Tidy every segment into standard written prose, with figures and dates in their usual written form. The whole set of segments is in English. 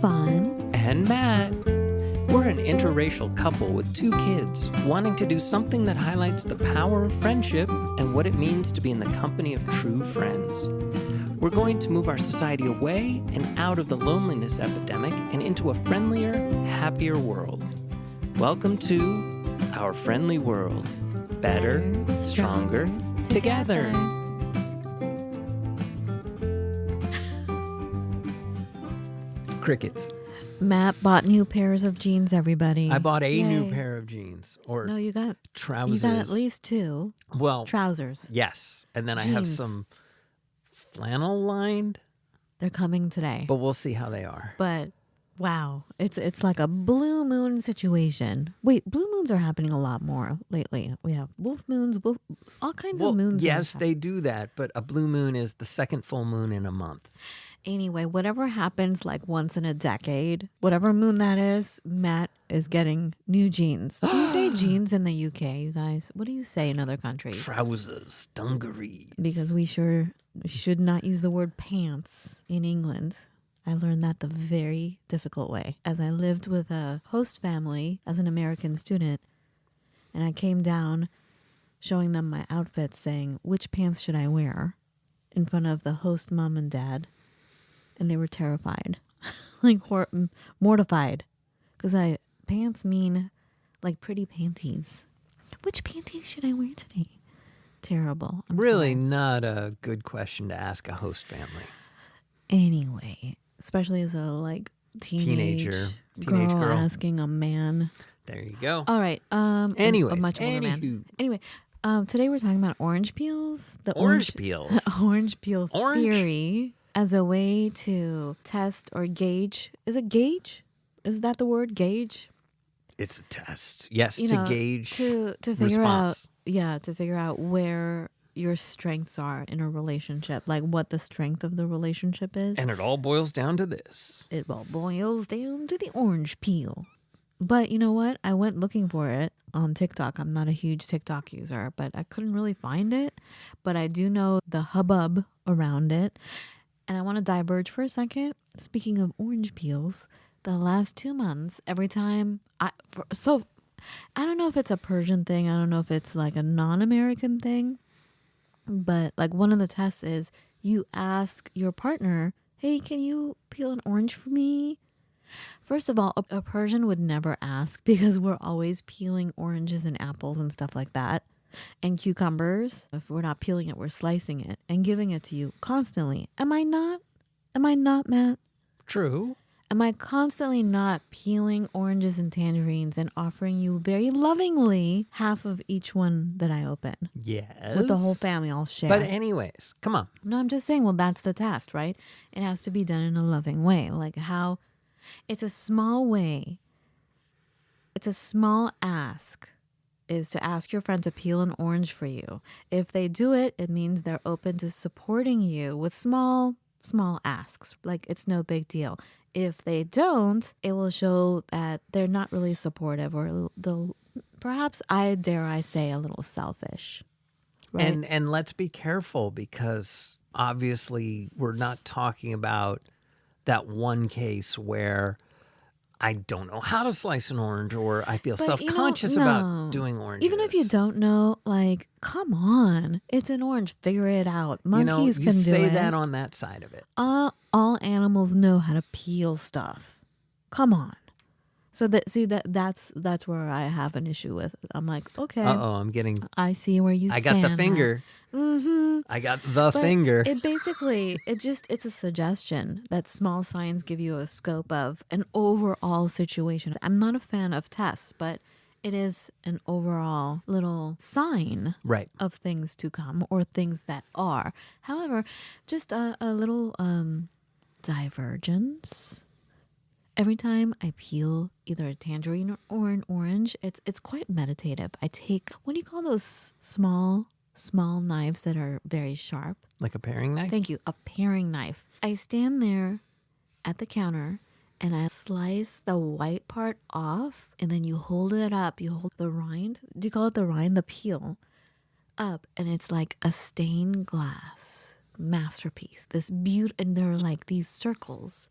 Fawn and Matt. We're an interracial couple with 2 kids wanting to do something that highlights the power of friendship and what it means to be in the company of true friends. We're going to move our society away and out of the loneliness epidemic and into a friendlier, happier world. Welcome to our friendly world. Better, stronger, together. Crickets. Matt bought new pairs of jeans, everybody. I bought a Yay. new pair of jeans or No, you got trousers. You got at least 2 well, trousers. yes, and then I have Jeans. some flannel lined, They're coming today. but we'll see how they are. But wow, it's like a blue moon situation. Wait, blue moons are happening a lot more lately. We have wolf moons, all kinds of moons. Yes, they do that, but a blue moon is the second full moon in a month. Anyway, whatever happens like once in a decade, whatever moon that is, Matt is getting new jeans. Do you say jeans in the UK, you guys? What do you say in other countries? Trousers, dungarees. Because we sure should not use the word pants in England. I learned that the very difficult way. As I lived with a host family as an American student, and I came down showing them my outfits saying, which pants should I wear in front of the host mom and dad? And they were terrified, like mortified, because pants mean like pretty panties. Which panties should I wear today? Terrible. I'm Really sorry. not a good question to ask a host family. Anyway, especially as a teenage girl asking a man. There you go. All right. Anyways, a much older man. anywho. Anyway, today we're talking about orange peels. The Orange peels. Orange peel Orange? theory as a way to test or gauge. Is it gauge? Is that the word, gauge? It's a test. Yes, You to know, gauge to figure response. to figure out where your strengths are in a relationship, like what the strength of the relationship is. And it all boils down to this. It all boils down to the orange peel. But you know what? I went looking for it on TikTok. I'm not a huge TikTok user, but I couldn't really find it. But I do know the hubbub around it. And I want to diverge for a second. Speaking of orange peels, the last 2 months, every time I don't know if it's a Persian thing. I don't know if it's like a non-American thing. But like one of the tests is you ask your partner, hey, can you peel an orange for me? First of all, a Persian would never ask because we're always peeling oranges and apples and stuff like that. And cucumbers. If we're not peeling it, we're slicing it and giving it to you constantly. Am I not? Am I not, Matt? True. Am I constantly not peeling oranges and tangerines and offering you very lovingly half of each one that I open? Yes. With the whole family, I'll share. But anyways, come on. No, I'm just saying, well, that's the test, right? It has to be done in a loving way. Like how it's a small way. It's a small ask is to ask your friend to peel an orange for you. If they do it, it means they're open to supporting you with small asks. Like it's no big deal. If they don't, it will show that they're not really supportive or they'll perhaps, dare I say, a little selfish. Right? And let's be careful because obviously we're not talking about that one case where I don't know how to slice an orange or I feel self-conscious about doing oranges. Even if you don't know, like, come on. It's an orange. Figure it out. Monkeys you can do it. say that on that side of it. All animals know how to peel stuff. Come on. So that's where I have an issue with it. I'm like, okay. I'm getting. I see where you stand. I got the finger. Mm-hmm. I got the finger. It's a suggestion that small signs give you a scope of an overall situation. I'm not a fan of tests, but it is an overall little sign Right. of things to come or things that are. However, just a little divergence. Every time I peel either a tangerine or an orange, it's quite meditative. I take, what do you call those small knives that are very sharp? Like a paring knife? Thank you. A paring knife. I stand there at the counter and I slice the white part off and then you hold it up. You hold the rind. Do you call it the rind? The peel up. And it's like a stained glass masterpiece. And there are like these circles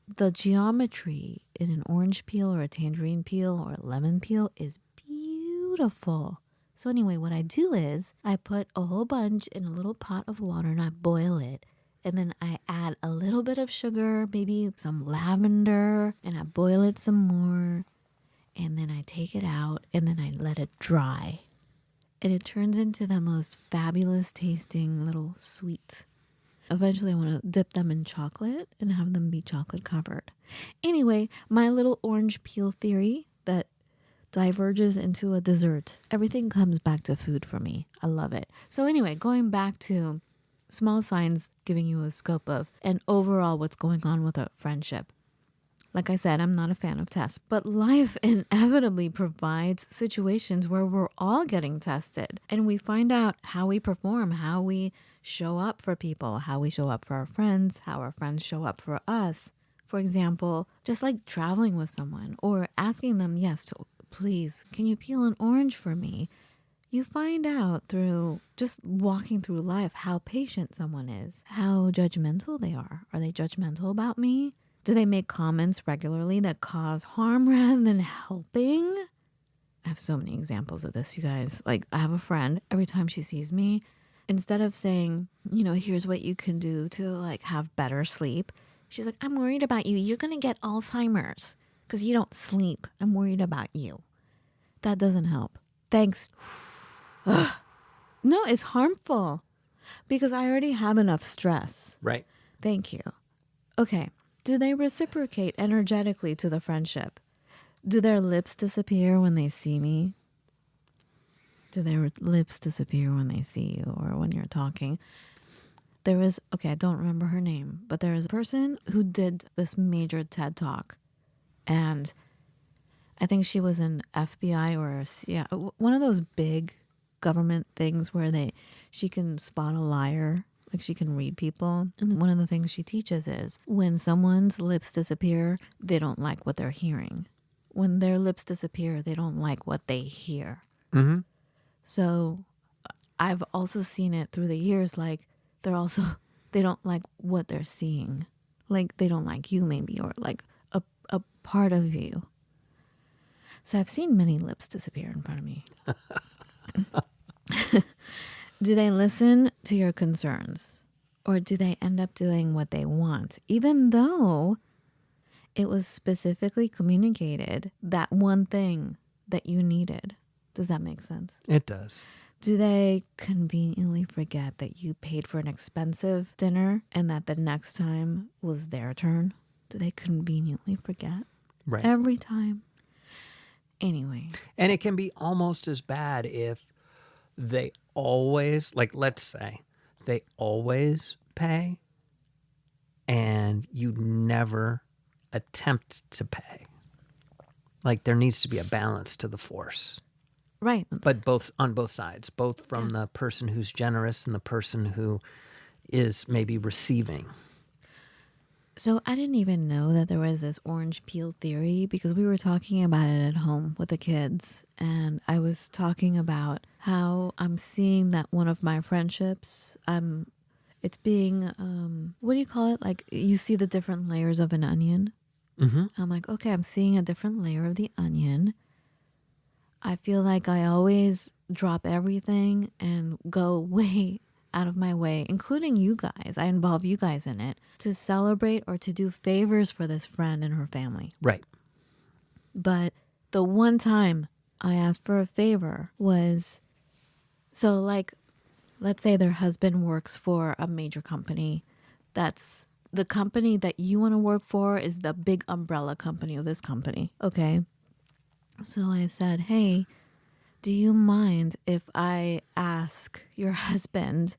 the geometry in an orange peel or a tangerine peel or a lemon peel is beautiful. So anyway, what I do is I put a whole bunch in a little pot of water and I boil it. And then I add a little bit of sugar, maybe some lavender, and I boil it some more. And then I take it out and then I let it dry. And it turns into the most fabulous tasting little sweet. Eventually, I want to dip them in chocolate and have them be chocolate covered. Anyway, my little orange peel theory that diverges into a dessert. Everything comes back to food for me. I love it. So anyway, going back to small signs giving you a scope of and overall what's going on with a friendship. Like I said, I'm not a fan of tests, but life inevitably provides situations where we're all getting tested and we find out how we perform, how we show up for people, how we show up for our friends, how our friends show up for us. For example, just like traveling with someone or asking them, yes, please, can you peel an orange for me? You find out through just walking through life how patient someone is, how judgmental they are. Are they judgmental about me? Do they make comments regularly that cause harm rather than helping? I have so many examples of this, you guys. Like, I have a friend, every time she sees me, instead of saying, here's what you can do to like have better sleep, she's like, I'm worried about you. You're going to get Alzheimer's because you don't sleep. I'm worried about you. That doesn't help. Thanks. No, it's harmful because I already have enough stress. Right. Thank you. Okay. Do they reciprocate energetically to the friendship? Do their lips disappear when they see me? Do their lips disappear when they see you or when you're talking? I don't remember her name, but there is a person who did this major TED Talk. And I think she was an FBI or one of those big government things where she can spot a liar. Like she can read people. And one of the things she teaches is when someone's lips disappear, they don't like what they're hearing. When their lips disappear, they don't like what they hear. Mm-hmm. So I've also seen it through the years. Like they don't like what they're seeing. Like they don't like you maybe, or like a part of you. So I've seen many lips disappear in front of me. Do they listen to your concerns or do they end up doing what they want, even though it was specifically communicated that one thing that you needed? Does that make sense? It does. Do they conveniently forget that you paid for an expensive dinner and that the next time was their turn? Do they conveniently forget? Right. Every time. Anyway. And it can be almost as bad if they always, like, let's say they always pay and you never attempt to pay. Like there needs to be a balance to the force. Right. But on both sides, both from the person who's generous and the person who is maybe receiving. So I didn't even know that there was this orange peel theory because we were talking about it at home with the kids. And I was talking about how I'm seeing that one of my friendships, it's being, what do you call it? Like you see the different layers of an onion. Mm-hmm. I'm like, okay, I'm seeing a different layer of the onion. I feel like I always drop everything and go way out of my way, including you guys. I involve you guys in it to celebrate or to do favors for this friend and her family. Right. But the one time I asked for a favor was, so like, let's say their husband works for a major company. That's the company that you want to work for is the big umbrella company of this company. Okay. So I said, hey, do you mind if I ask your husband,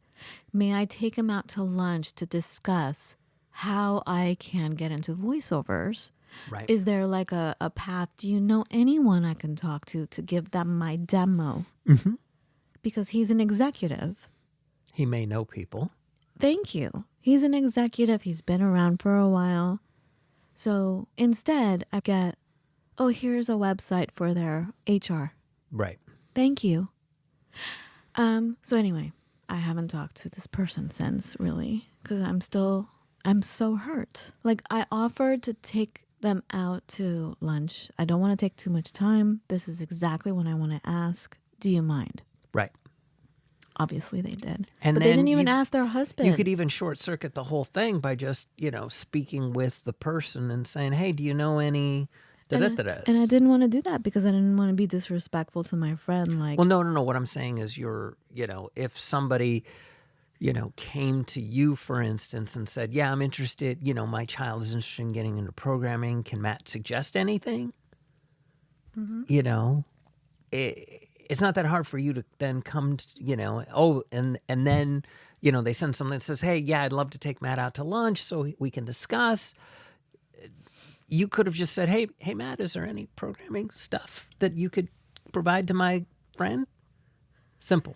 may I take him out to lunch to discuss how I can get into voiceovers? Right. Is there like a path? Do you know anyone I can talk to give them my demo? Mm-hmm. Because he's an executive. He may know people. Thank you. He's an executive. He's been around for a while. So instead, I get, oh, here's a website for their HR. Right. Thank you. So anyway, I haven't talked to this person since, really, because I'm still I'm so hurt. Like, I offered to take them out to lunch. I don't want to take too much time. This is exactly what I want to ask. Do you mind? Right. Obviously they did. And But they then didn't even ask their husband. you could even short circuit the whole thing by just, speaking with the person and saying, hey, do you know any da-da-da-das? And I didn't want to do that because I didn't want to be disrespectful to my friend. Like, Well, no. What I'm saying is if somebody, came to you, for instance, and said, yeah, I'm interested, my child is interested in getting into programming. Can Matt suggest anything? It's not that hard for you to then come to, and then, they send something that says, hey, yeah, I'd love to take Matt out to lunch so we can discuss. You could have just said, hey, Matt, is there any programming stuff that you could provide to my friend? Simple.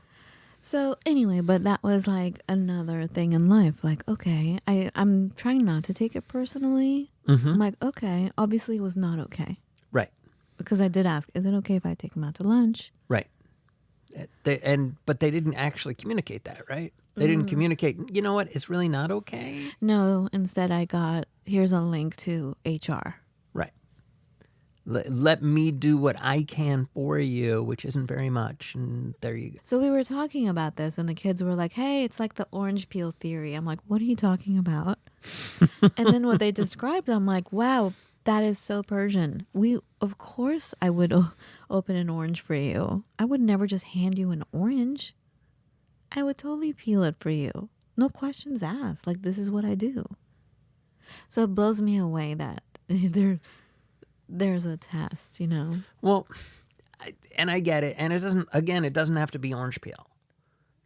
so anyway, but that was like another thing in life. Like, okay, I'm trying not to take it personally. I'm like, okay, obviously it was not okay. Right. Because I did ask, is it okay if I take him out to lunch? Right. But they didn't actually communicate that, right? They didn't communicate, you know what, it's really not okay. No, instead I got, here's a link to HR. Right. Let me do what I can for you, which isn't very much. And there you go. So we were talking about this and the kids were like, hey, it's like the orange peel theory. I'm like, what are you talking about? And then what they described, I'm like, wow, that is so Persian. Of course I would open an orange for you. I would never just hand you an orange. I would totally peel it for you. No questions asked. Like, this is what I do. So it blows me away that there's a test, Well, and I get it. And it doesn't have to be orange peel.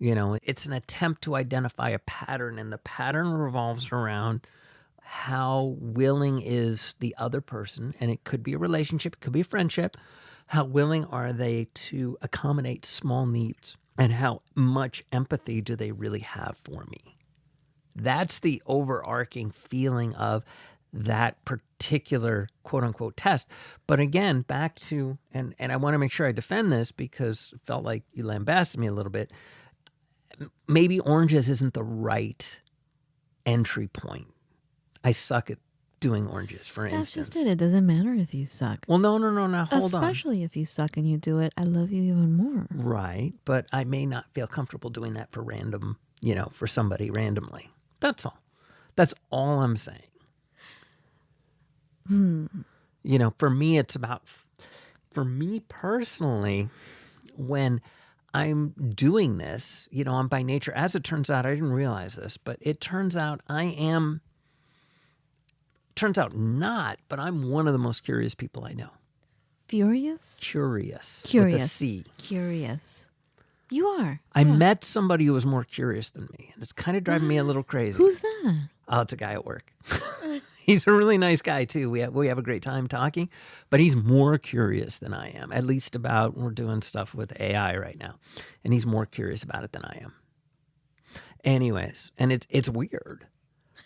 It's an attempt to identify a pattern, and the pattern revolves around how willing is the other person, and it could be a relationship, it could be a friendship. How willing are they to accommodate small needs, and how much empathy do they really have for me? That's the overarching feeling of that particular quote unquote test. But again, back to, and I want to make sure I defend this because it felt like you lambasted me a little bit. Maybe oranges isn't the right entry point. I suck at doing oranges, for instance. That's just it. It doesn't matter if you suck. Well, no. Now, hold on. Especially if you suck and you do it, I love you even more. Right. But I may not feel comfortable doing that for for somebody randomly. That's all. That's all I'm saying. For me, it's about, for me personally, when I'm doing this, I'm by nature, as it turns out, I didn't realize this, but it turns out but I'm one of the most curious people I know. Furious? Curious. Curious. With a C. Curious. You are. I met somebody who was more curious than me, and it's kind of driving me a little crazy. Who's that? Oh, it's a guy at work. He's a really nice guy too. We have a great time talking, but he's more curious than I am. At least we're doing stuff with AI right now, and he's more curious about it than I am. Anyways, and it's weird,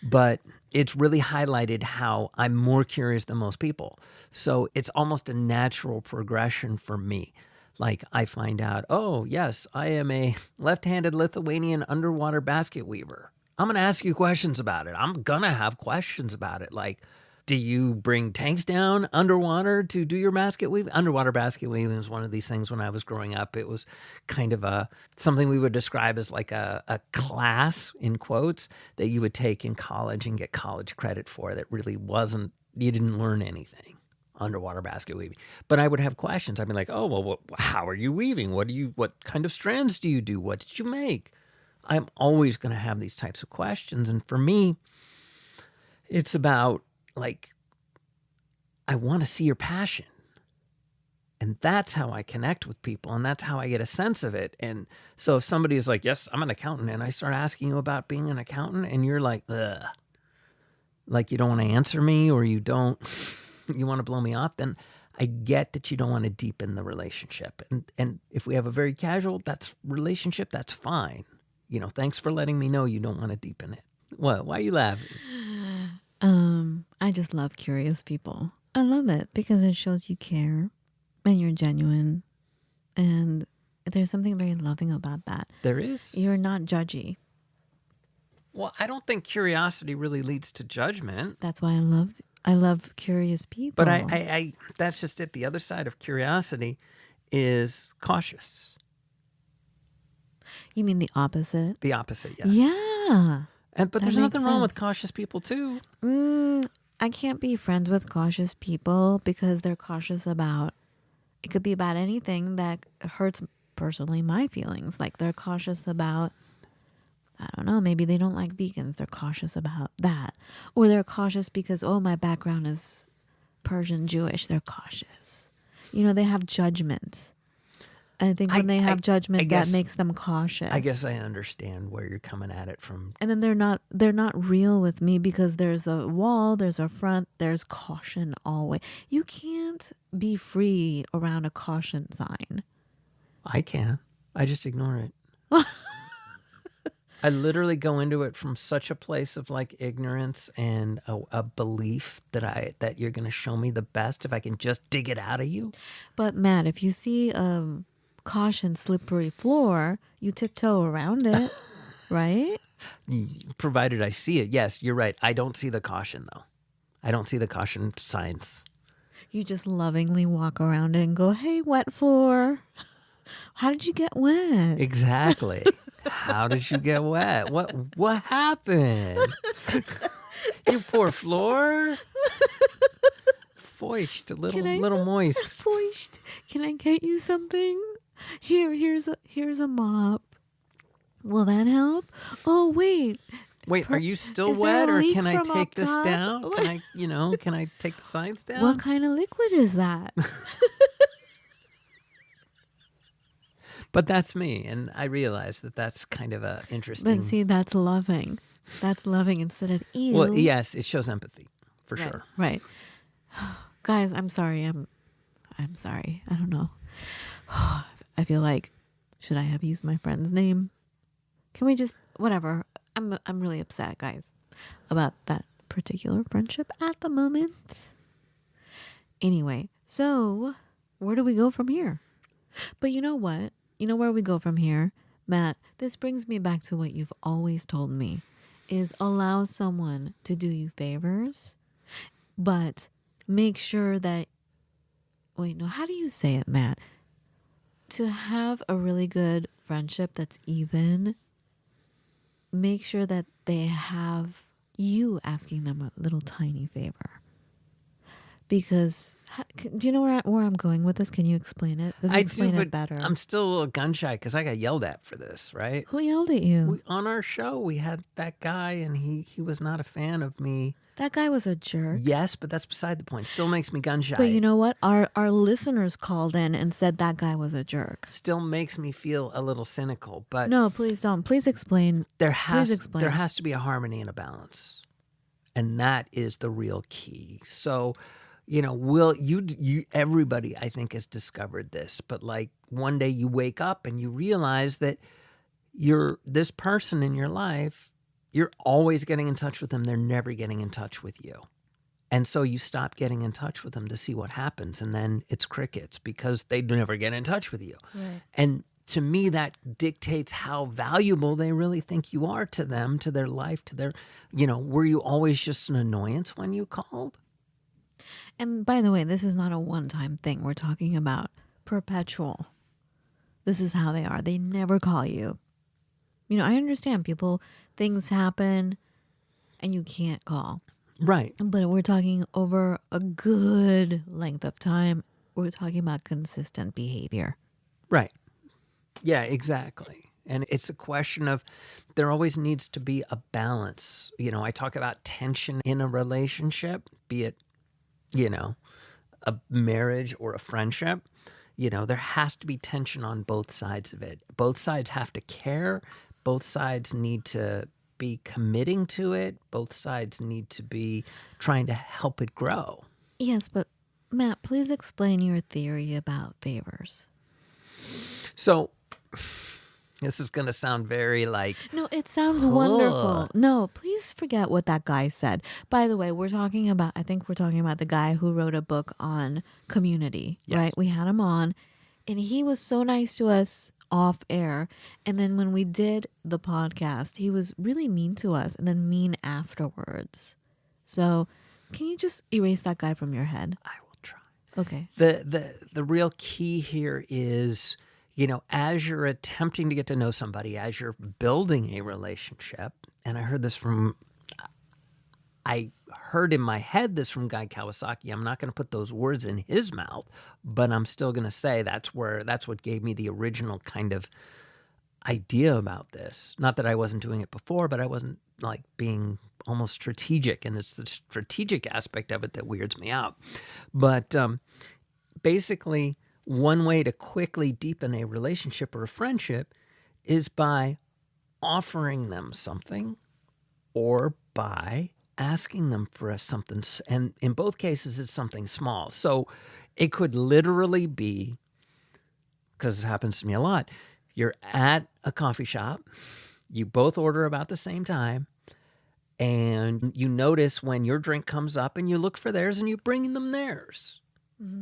but it's really highlighted how I'm more curious than most people. So it's almost a natural progression for me. Like I find out, oh yes, I am a left-handed Lithuanian underwater basket weaver. I'm going to ask you questions about it. I'm going to have questions about it. Like, do you bring tanks down underwater to do your basket weaving? Underwater basket weaving was one of these things when I was growing up. It was kind of something we would describe as like a class, in quotes, that you would take in college and get college credit for that really wasn't, you didn't learn anything. Underwater basket weaving. But I would have questions. I'd be like, oh, well, how are you weaving? What kind of strands do you do? What did you make? I'm always going to have these types of questions. And for me, it's about like, I want to see your passion. And that's how I connect with people. And that's how I get a sense of it. And so if somebody is like, yes, I'm an accountant, and I start asking you about being an accountant, and you're like, ugh, like you don't want to answer me, or you want to blow me off, then I get that you don't want to deepen the relationship. And if we have a very casual relationship, that's fine. Thanks for letting me know you don't want to deepen it. What? Why are you laughing? I just love curious people. I love it because it shows you care and you're genuine. And there's something very loving about that. There is. You're not judgy. Well, I don't think curiosity really leads to judgment. That's why I love curious people. But I that's just it. The other side of curiosity is cautious. You mean the opposite? The opposite, yes. Yeah. But that there's makes nothing wrong with sense. cautious people too. I can't be friends with cautious people because they're cautious about, it could be about anything that hurts personally my feelings. Like they're cautious about, I don't know, maybe they don't like vegans. They're cautious about that. Or they're cautious because, oh, my background is Persian Jewish. They're cautious. They have judgment. I think when they have judgment, that makes them cautious. I guess I understand where you're coming at it from. And then they're not real with me because there's a wall, there's a front, there's caution always. You can't be free around a caution sign. I can. I just ignore it. I literally go into it from such a place of like ignorance and a belief that you're going to show me the best if I can just dig it out of you. But Matt, if you see caution slippery floor, you tiptoe around it, right? Provided I see it. Yes, you're right. I don't see the caution though. I don't see the caution signs. You just lovingly walk around it and go, "Hey, wet floor. How did you get wet?" Exactly. How did you get wet? What happened? You poor floor. Foist, a little moist. Foist. Can I get you something? Here's a mop. Will that help? Oh, wait. Wait, are you still is there wet, a or leak can I from take up this top? down? Can I take the signs down? What kind of liquid is that? But that's me, and I realize that that's kind of a interesting. But see, that's loving. That's loving instead of ew. Well, yes, it shows empathy for right, sure. Right. Guys, I'm sorry. I'm sorry. I don't know. I feel like, should I have used my friend's name? Can we just, whatever. I'm really upset, guys, about that particular friendship at the moment. Anyway, so where do we go from here? But you know what? You know where we go from here? Matt, this brings me back to what you've always told me, is allow someone to do you favors, but make sure that, wait, no, how do you say it, Matt? To have a really good friendship that's even, make sure that they have you asking them a little tiny favor. Because, do you know where I'm going with this? Can you explain it? Because you explain it better. I'm still a little gun shy because I got yelled at for this, right? Who yelled at you? On our show, we had that guy, and he was not a fan of me. That guy was a jerk. Yes, but that's beside the point. Still makes me gun shy. But you know what? Our listeners called in and said that guy was a jerk. Still makes me feel a little cynical. But no, please don't. Please explain. There has to be a harmony and a balance, and that is the real key. So, will you everybody I think has discovered this, but like one day you wake up and you realize that this person in your life, you're always getting in touch with them. They're never getting in touch with you. And so you stop getting in touch with them to see what happens. And then it's crickets because they never get in touch with you. Right. And to me, that dictates how valuable they really think you are to them, to their life, to their, were you always just an annoyance when you called? And by the way, this is not a one-time thing. We're talking about perpetual. This is how they are. They never call you. I understand things happen and you can't call. Right. But we're talking over a good length of time. We're talking about consistent behavior. Right. Yeah, exactly. And it's a question of there always needs to be a balance. I talk about tension in a relationship, be it, a marriage or a friendship. There has to be tension on both sides of it. Both sides have to care. Both sides need to be committing to it. Both sides need to be trying to help it grow. Yes, but Matt, please explain your theory about favors. So this is going to sound very like... No, it sounds wonderful. No, please forget what that guy said. By the way, I think we're talking about the guy who wrote a book on community, yes. Right? We had him on and he was so nice to us off air. And then when we did the podcast, he was really mean to us and then mean afterwards. So can you just erase that guy from your head? I will try. Okay. The real key here is, as you're attempting to get to know somebody, as you're building a relationship, and I heard in my head this from Guy Kawasaki. I'm not going to put those words in his mouth, but I'm still going to say that's what gave me the original kind of idea about this. Not that I wasn't doing it before, but I wasn't like being almost strategic, and it's the strategic aspect of it that weirds me out. But basically, one way to quickly deepen a relationship or a friendship is by offering them something or by asking them for something. And in both cases, it's something small. So it could literally be, because it happens to me a lot, you're at a coffee shop, you both order about the same time, and you notice when your drink comes up and you look for theirs and you bring them theirs.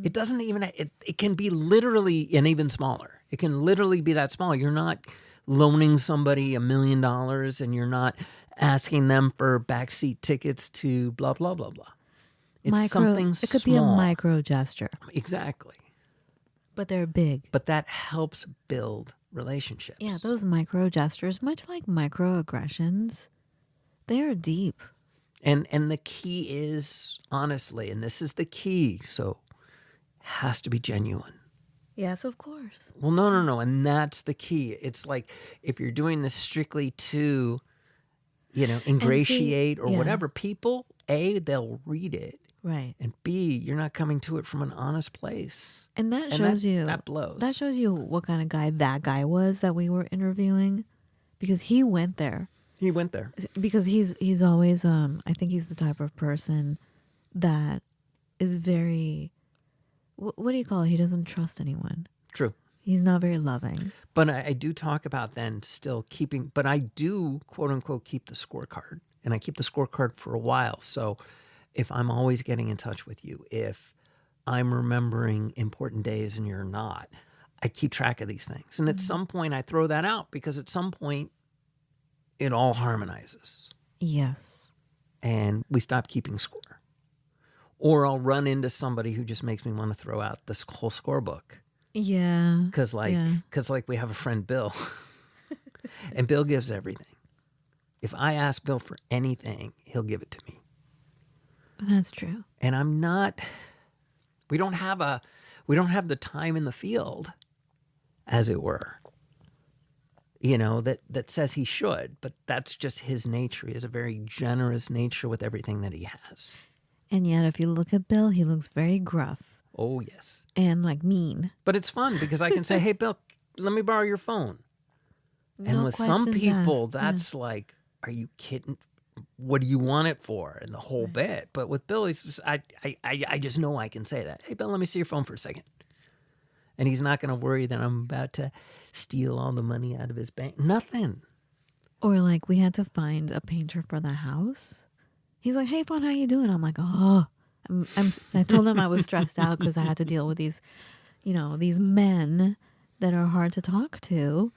It doesn't even, it can be literally, and even smaller. It can literally be that small. You're not loaning somebody $1 million and you're not asking them for backseat tickets to blah, blah, blah, blah. It's something small. It could be a micro gesture. Exactly. But they're big. But that helps build relationships. Yeah, those micro gestures, much like microaggressions, they are deep. And the key is, honestly, and this is the key, so it has to be genuine. Yes, of course. Well, no. And that's the key. It's like if you're doing this strictly to, ingratiate or whatever, people, A, they'll read it. Right. And B, you're not coming to it from an honest place. And that shows you. That blows. That shows you what kind of guy that guy was that we were interviewing. Because he went there. He went there. Because he's always, I think he's the type of person that is very, what do you call it? He doesn't trust anyone. True. He's not very loving. But I do talk about then still keeping, but I do, quote unquote, keep the scorecard. And I keep the scorecard for a while. So if I'm always getting in touch with you, if I'm remembering important days and you're not, I keep track of these things. And at some point I throw that out because at some point it all harmonizes. Yes. And we stop keeping score. Or I'll run into somebody who just makes me want to throw out this whole scorebook. Yeah. Because we have a friend, Bill. And Bill gives everything. If I ask Bill for anything, he'll give it to me. That's true. And we don't have the time in the field, as it were, that says he should, but that's just his nature. He has a very generous nature with everything that he has. And yet, if you look at Bill, he looks very gruff. Oh, yes. And mean. But it's fun because I can say, hey, Bill, let me borrow your phone. And with some people, that's like, are you kidding? What do you want it for? And the whole bit. But with Bill, he's just, I just know I can say that. Hey, Bill, let me see your phone for a second. And he's not going to worry that I'm about to steal all the money out of his bank. Nothing. Or we had to find a painter for the house. He's like, hey, Fawn, how you doing? I'm like, oh. I told him I was stressed out because I had to deal with these, these men that are hard to talk to.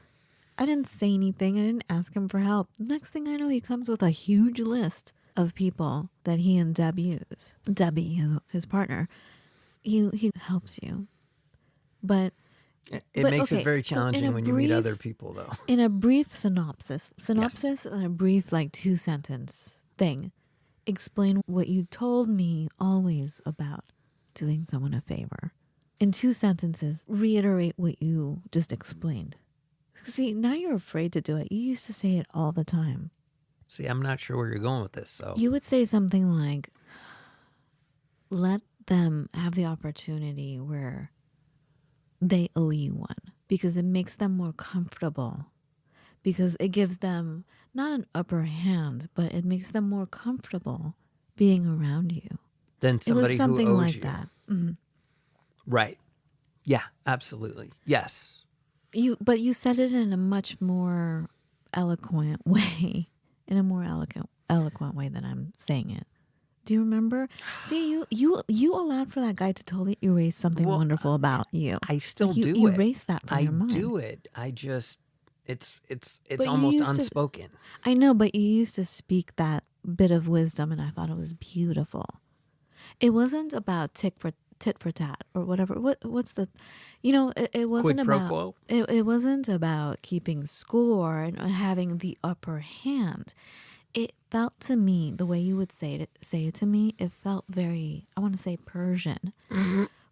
I didn't say anything. I didn't ask him for help. Next thing I know, he comes with a huge list of people that he and Deb use. Debbie, his partner. He helps you. But it makes it very challenging when you meet other people, though. In a brief synopsis yes. And a brief 2-sentence thing. Explain what you told me always about doing someone a favor. In 2 sentences, reiterate what you just explained. See, now you're afraid to do it. You used to say it all the time. See, I'm not sure where you're going with this. So you would say something like, let them have the opportunity where they owe you one. Because it makes them more comfortable. Because it gives them not an upper hand, but it makes them more comfortable being around you. Than somebody who owes you. It was something like that. Mm-hmm. Right. Yeah, absolutely. Yes. But you said it in a much more eloquent way. In a more eloquent way than I'm saying it. Do you remember? See, you allowed for that guy to totally erase something Well, wonderful about you. I still You do it. erase that from I your mind. do it. I just, it's But you almost used to. unspoken. I know, but you used to speak that bit of wisdom, and I thought it was beautiful. It wasn't about tit for tat or whatever. What's the, it wasn't Quid pro about. quo. It wasn't about keeping score and having the upper hand. It felt to me the way you would say it to me. It felt very, I want to say, Persian,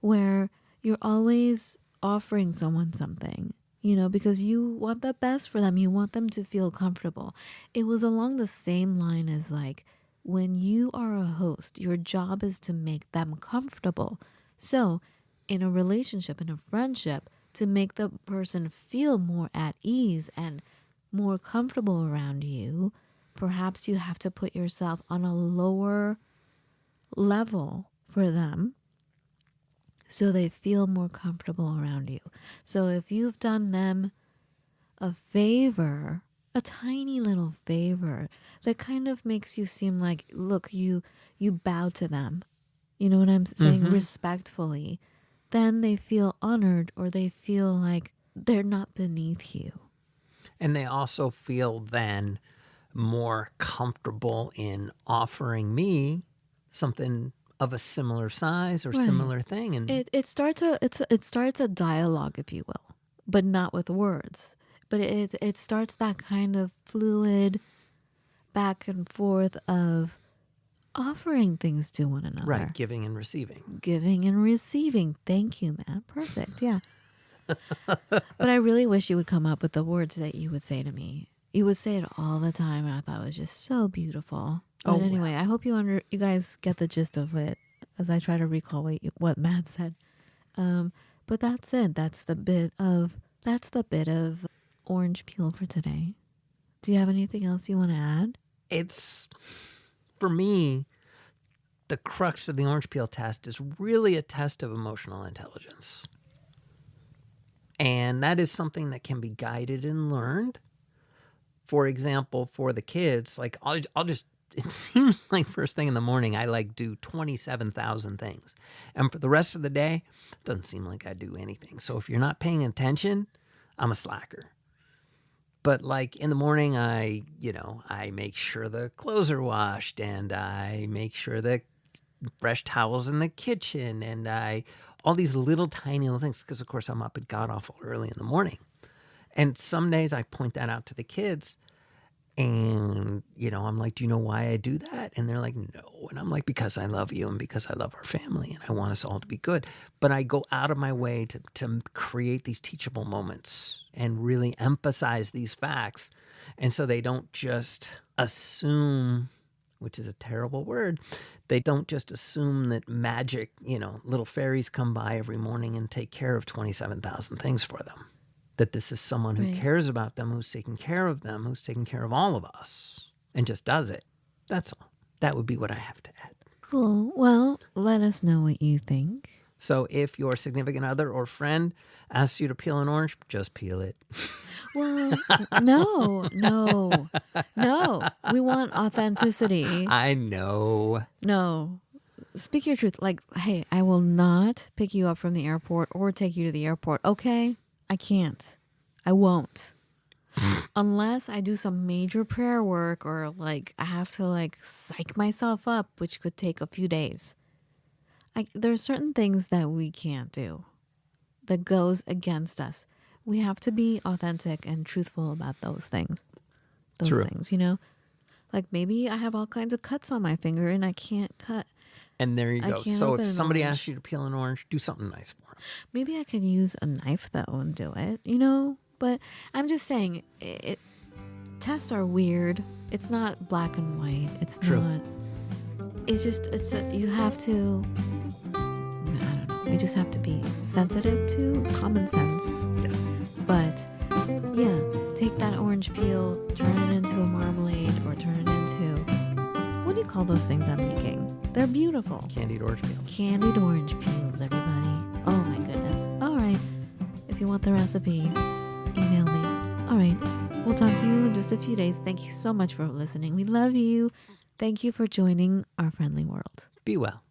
where you're always offering someone something, because you want the best for them. You want them to feel comfortable. It was along the same line as like when you are a host, your job is to make them comfortable. So, in a relationship, in a friendship, to make the person feel more at ease and more comfortable around you, perhaps you have to put yourself on a lower level for them so they feel more comfortable around you. So if you've done them a favor, a tiny little favor that kind of makes you seem like, look, you bow to them. You know what I'm saying? Respectfully. Then they feel honored, or they feel like they're not beneath you. And they also feel then more comfortable in offering me something of a similar size or similar thing. And it starts a dialogue, if you will, but not with words. But it starts that kind of fluid back and forth of offering things to one another. right, giving and receiving. Giving and receiving. Thank you, Matt. Perfect. Yeah. But I really wish you would come up with the words that you would say to me. You would say it all the time, and I thought it was just so beautiful. But anyway, I hope you guys get the gist of it as I try to recall what Matt said. But that's it. That's the bit of orange peel for today. Do you have anything else you want to add? It's, for me, the crux of the orange peel test is really a test of emotional intelligence. And that is something that can be guided and learned. For example, for the kids, like I'll just, it seems like first thing in the morning, I like do 27,000 things. And for the rest of the day, it doesn't seem like I do anything. So if you're not paying attention, I'm a slacker. But like in the morning, I make sure the clothes are washed, and I make sure the fresh towels in the kitchen, and all these little tiny little things, because of course I'm up at god awful early in the morning. And some days I point that out to the kids, and I'm like, do you know why I do that? And they're like, no. And I'm like, because I love you and because I love our family and I want us all to be good. But I go out of my way to create these teachable moments and really emphasize these facts. And so they don't just assume, which is a terrible word, they don't just assume that magic, little fairies come by every morning and take care of 27,000 things for them. That this is someone who cares about them, who's taking care of them, who's taking care of all of us, and just does it. That's all. That would be what I have to add. Cool. Well, let us know what you think. So if your significant other or friend asks you to peel an orange, just peel it. Well, no. We want authenticity. I know. No. Speak your truth. Like, hey, I will not pick you up from the airport or take you to the airport. Okay? I can't. I won't. Unless I do some major prayer work, or like I have to like psych myself up, which could take a few days. There's certain things that we can't do that goes against us. We have to be authentic and truthful about those things. True. Things, Like maybe I have all kinds of cuts on my finger and I can't cut. And there you go. So if somebody orange. asks you to peel an orange, do something nice for them. Maybe I can use a knife though and do it, But I'm just saying, tests are weird. It's not black and white. It's True. not. It's just you have to. I don't know. We just have to be sensitive to common sense. Yes. But yeah, take that orange peel, turn it into a marmalade, or turn it into, what do you call those things I'm making? They're beautiful. Candied orange peels. Candied orange peels, everybody. Oh my goodness. All right. If you want the recipe, email me. All right. We'll talk to you in just a few days. Thank you so much for listening. We love you. Thank you for joining our friendly world. Be well.